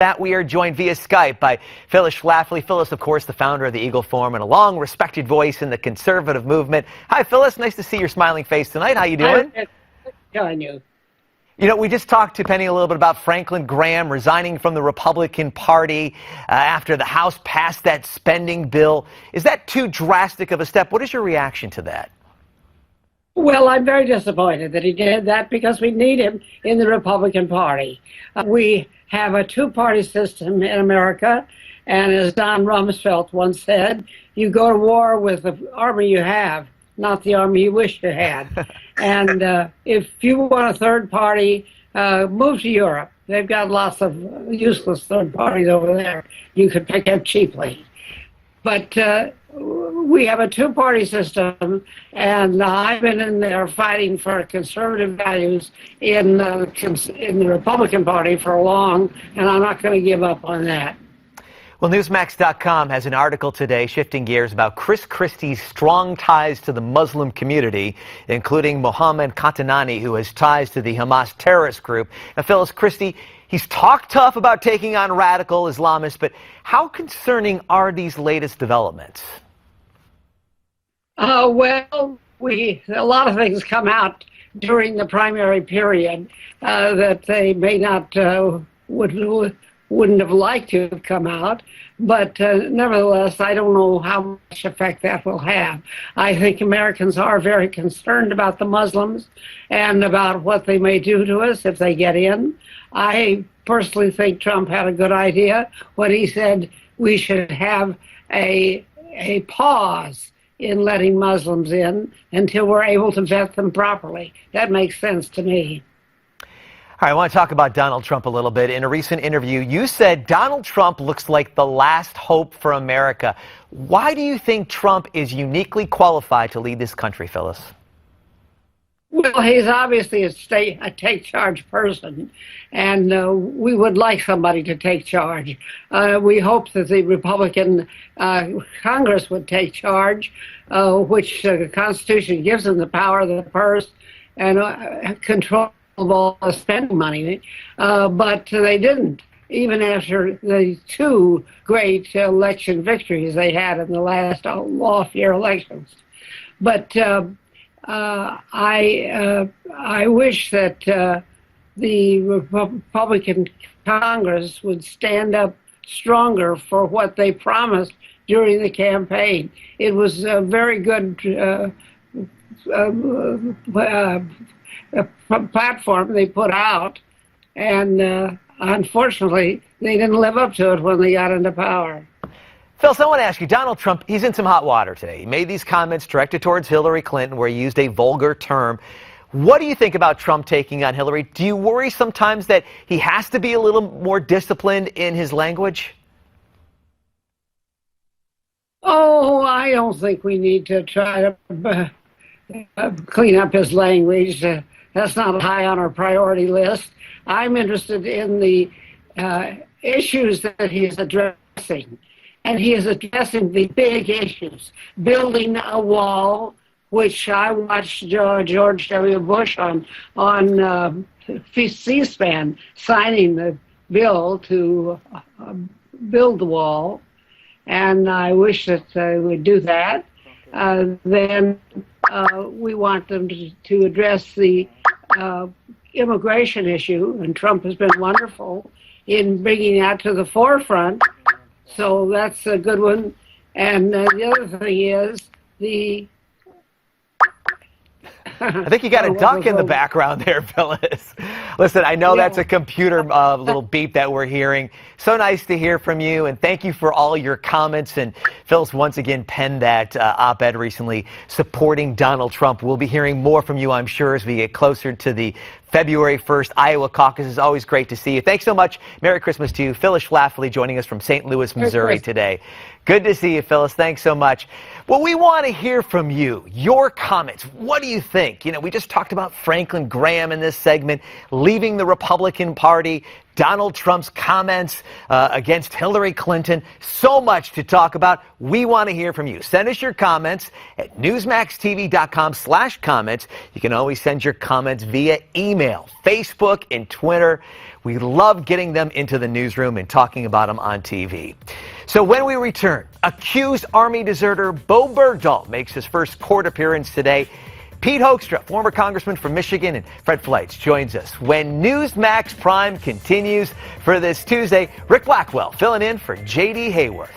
That we are joined via Skype by Phyllis Schlafly. Phyllis, of course, the founder of the Eagle Forum and a long-respected voice in the conservative movement. Hi, Phyllis. Nice to see your smiling face tonight. How you doing? Hi, you. You know, we just talked to Penny a little bit about Franklin Graham resigning from the Republican Party after the House passed that spending bill. Is that too drastic of a step? What is your reaction to that? Well, I'm very disappointed that he did that because we need him in the Republican Party. We have a two-party system in America, and as Don Rumsfeld once said, you go to war with the army you have, not the army you wish you had. And if you want a third party, move to Europe. They've got lots of useless third parties over there you could pick up cheaply. But we have a two-party system, and I've been in there fighting for conservative values in the Republican Party for long, and I'm not going to give up on that. Well, Newsmax.com has an article today shifting gears about Chris Christie's strong ties to the Muslim community, including Mohammed Qatanani, who has ties to the Hamas terrorist group. Now, Phyllis, Christie, he's talked tough about taking on radical Islamists, but how concerning are these latest developments? Well, a lot of things come out during the primary period that they may not wouldn't have liked to have come out, but nevertheless, I don't know how much effect that will have. I think Americans are very concerned about the Muslims and about what they may do to us if they get in. I personally think Trump had a good idea when he said we should have a pause in letting Muslims in until we're able to vet them properly. That makes sense to me. All right, I want to talk about Donald Trump a little bit. In a recent interview, you said Donald Trump looks like the last hope for America. Why do you think Trump is uniquely qualified to lead this country, Phyllis? Well, he's obviously a take-charge person, and we would like somebody to take charge. We hope that the Republican Congress would take charge, which the Constitution gives them the power of the purse and control of all the spending money, but they didn't, even after the two great election victories they had in the last off-year elections. But I wish that the Republican Congress would stand up stronger for what they promised during the campaign. It was a very good platform they put out, and unfortunately, they didn't live up to it when they got into power. Phil, so I want to ask you, Donald Trump, he's in some hot water today. He made these comments directed towards Hillary Clinton where he used a vulgar term. What do you think about Trump taking on Hillary? Do you worry sometimes that he has to be a little more disciplined in his language? Oh, I don't think we need to try to clean up his language. That's not high on our priority list. I'm interested in the issues that he's addressing. And he is addressing the big issues. Building a wall, which I watched George W. Bush on C-SPAN signing the bill to build the wall. And I wish that they would do that. Then we want them to address the immigration issue, and Trump has been wonderful in bringing that to the forefront. So that's a good one. And the other thing is I think you got a duck in the background there, Phyllis. Listen, I know that's a computer little beep that we're hearing. So nice to hear from you, and thank you for all your comments. And Phyllis once again penned that op-ed recently supporting Donald Trump. We'll be hearing more from you, I'm sure, as we get closer to the February 1st Iowa caucus. It's always great to see you. Thanks so much. Merry Christmas to you. Phyllis Schlafly joining us from St. Louis, Missouri today. Good to see you, Phyllis. Thanks so much. Well, we want to hear from you, your comments. What do you think? You know, we just talked about Franklin Graham in this segment, leaving the Republican Party. Donald Trump's comments against Hillary Clinton. So much to talk about. We want to hear from you. Send us your comments at newsmaxtv.com/comments. You can always send your comments via email, Facebook, and Twitter. We love getting them into the newsroom and talking about them on TV. So when we return, accused Army deserter Bo Bergdahl makes his first court appearance today. Pete Hoekstra, former congressman from Michigan, and Fred Fleitz joins us when Newsmax Prime continues for this Tuesday. Rick Blackwell filling in for J.D. Hayworth.